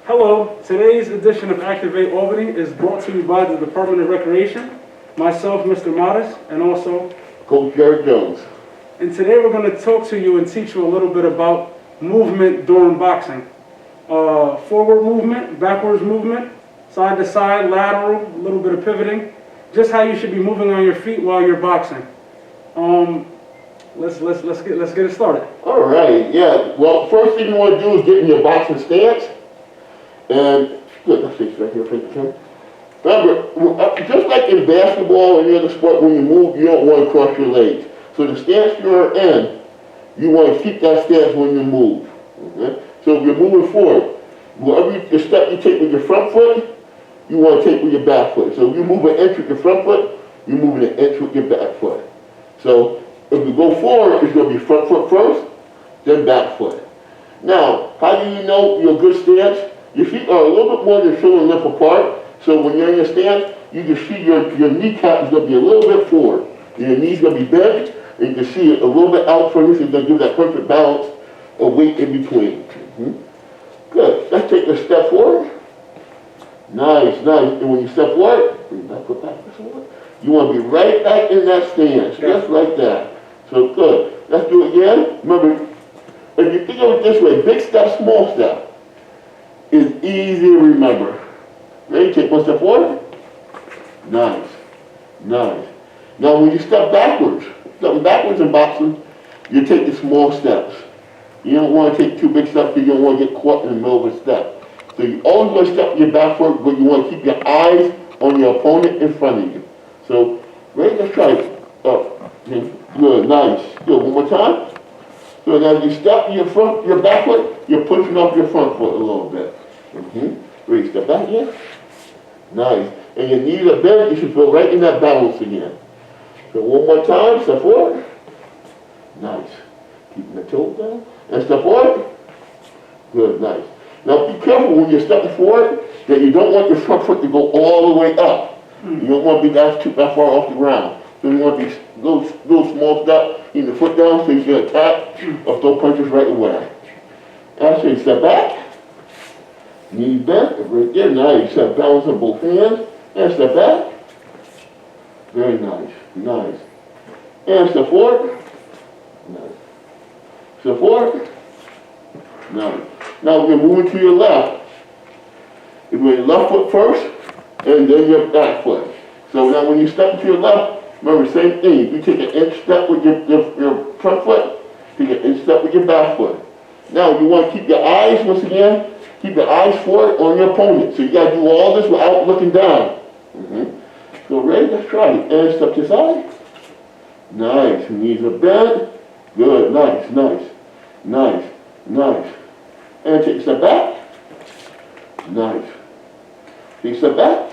Hello, today's edition of Activate Albany is brought to you by the Department of Recreation, myself, Mr. Modest, and also, Coach Jerrick Jones. and today we're going to talk to you and teach you a little bit about movement during boxing. Forward movement, backwards movement, side to side, lateral, a little bit of pivoting, just how you should be moving on your feet while you're boxing. Let's get it started. All right, yeah. Well, first thing you want to do is get in your boxing stance. And, good, let's see, right here, right here. Remember, just like in basketball or any other sport, when you move, you don't want to cross your legs. So the stance you're in, you want to keep that stance when you move. Okay? So if you're moving forward, whatever step you take with your front foot, you want to take with your back foot. So if you move an inch with your front foot, you're moving an inch with your back foot. So if you go forward, it's going to be front foot first, then back foot. Now, how do you know your good stance? Your feet are a little bit more than shoulder length apart, so when you're in your stance, you can see your kneecap is going to be a little bit forward. Your knee's going to be bent, and you can see it a little bit out from you, so it's going to give that perfect balance of weight in between. Good. Let's take a step forward. Nice, nice. And when you step forward, bring back foot back forward. You want to be right back in that stance, just like that. So good. Let's do it again. Remember, if you think of it this way, big step, small step is easy to remember. Ready? Take one step forward. Nice. Nice. Now when you step backwards, stepping backwards in boxing, you take the small steps. You don't want to take two big steps because you don't want to get caught in the middle of a step. So you always want to step with your back foot, but you want to keep your eyes on your opponent in front of you. So, ready? Let's try it. Up. Good. Nice. Good. One more time. So now you step your back foot, you're pushing off your front foot a little bit. Ready, step back again. Nice. And your knees are bent, you should feel right in that balance again. So one more time, step forward. Nice. Keeping the toes down. And step forward. Good, nice. Now be careful when you're stepping forward that you don't want your front foot to go all the way up. You don't want to be that far off the ground. So you want these little small steps, keep the foot down so you can attack or throw punches right away. After you step back, knees bent, right there. Now you set balance on both hands, and step back. Very nice, nice. And step forward. Nice. Step forward. Nice. Now we're moving to your left. You move your left foot first, and then your back foot. So now when you step to your left, remember, same thing. You take an inch step with your front foot, take an inch step with your back foot. Now you want to keep your eyes, once again, keep your eyes forward on your opponent. So you got to do all this without looking down. So ready? Let's try it. And step to the side. Nice. Knees are bent. Good. Nice, nice, nice, nice. And take a step back. Nice. Take a step back.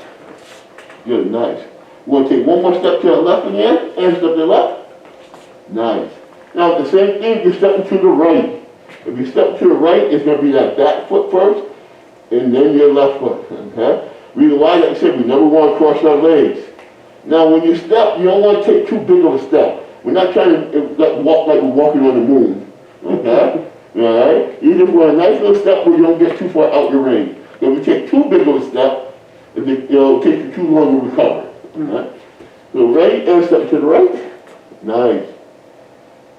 Good. Nice. We're going to take one more step to the left again, and step to the left. Nice. Now the same thing, you're stepping to the right. If you step to the right, it's going to be that back foot first, and then your left foot, okay? Reason why, like I said, we never want to cross our legs. Now when you step, you don't want to take too big of a step. We're not trying to walk like we're walking on the moon, okay? All right? You just want a nice little step where you don't get too far out your range. If you take too big of a step, it'll take you too long to recover. Right? So ready, and step to the right. Nice.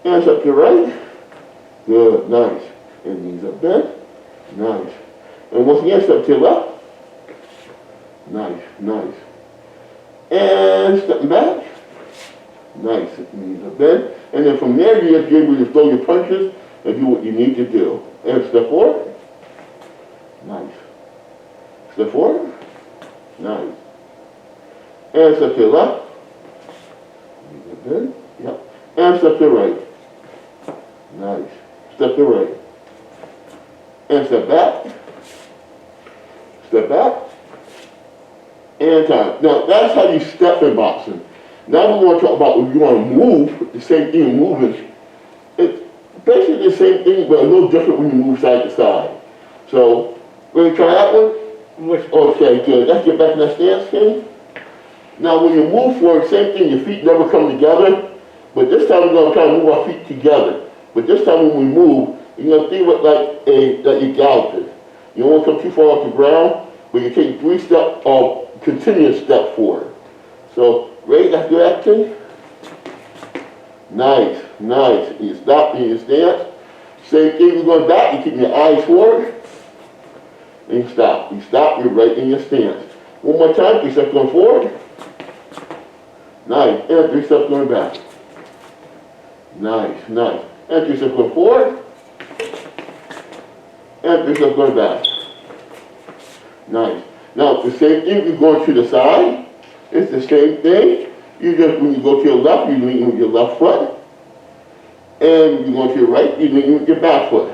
And step to the right. Good, nice. And knees are bent. Nice. And once again, step to the left. Nice, nice. And step back. Nice. Knees are bent. And then from there, you have to be able to throw your punches and do what you need to do. And step forward. Nice. Step forward. Nice. And step to the left. Good. Yep. And step to the right. Nice. Step to the right. And step back. Step back. And time. Now that's how you step in boxing. Now we want to talk about if you want to move, the same thing moving. It's basically the same thing, but a little different when you move side to side. So, ready to try that one? Okay, good. Let's get back in that stance, okay? Now when you move forward, same thing, your feet never come together, but this time we're going to kind of move our feet together. But this time when we move, you're going to think of it like you're galloping. You don't want to come too far off the ground, but you take 3 steps of continuous step forward. So, ready, let's do that thing. Nice, nice. And you stop in your stance. Same thing, you're going back, you keep your eyes forward. And you stop. You stop, you're right in your stance. One more time, 3 steps going forward. Nice, and 3 steps going back. Nice, nice. And 3 steps going forward. And 3 steps going back. Nice. Now, the same thing, you're going to the side. It's the same thing. You just, when you go to your left, you lean with your left foot. And you go to your right, you lean with your back foot.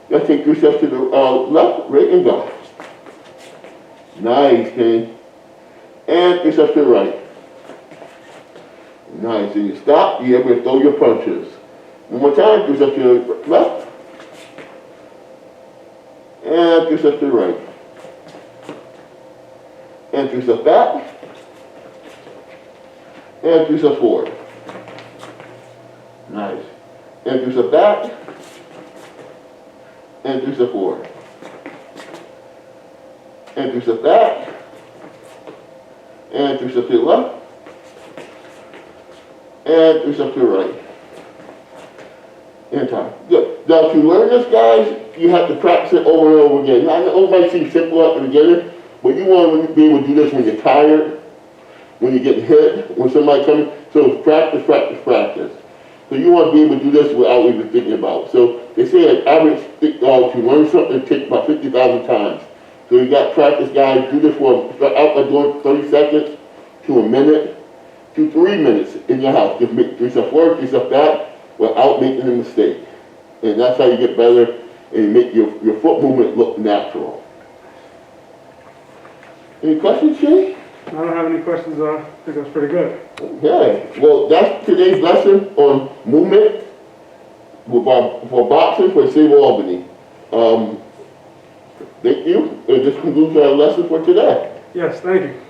Now take 3 steps to the left, right, and go. Nice, King. And 3 steps to the right. Nice. And you stop, you're able to throw your punches. One more time, 3 steps to the left. And 3 steps to the right. And 3 steps back. And 3 steps forward. Nice. And 3 steps back. And 3 steps forward. And 3 steps back. And 3 steps to the left. And 3 steps to the right. And time. Good. Now to learn this, guys, you have to practice it over and over again. Now, it might seem simple at the beginning, but you want to be able to do this when you're tired, when you're getting hit, when somebody comes. So it's practice, practice, practice. So you want to be able to do this without even thinking about it. So they say an average to learn something takes about 50,000 times. So you got practice, guys. Do this for out by doing 30 seconds to a minute to 3 minutes in your house. Just make 3 steps forward, 3 steps back without making a mistake. And that's how you get better and make your foot movement look natural. Any questions, Shay? I don't have any questions. I think that's pretty good. Okay. Well, that's today's lesson on movement for boxing for the City of Albany. Thank you. And this concludes our lesson for today. Yes, thank you.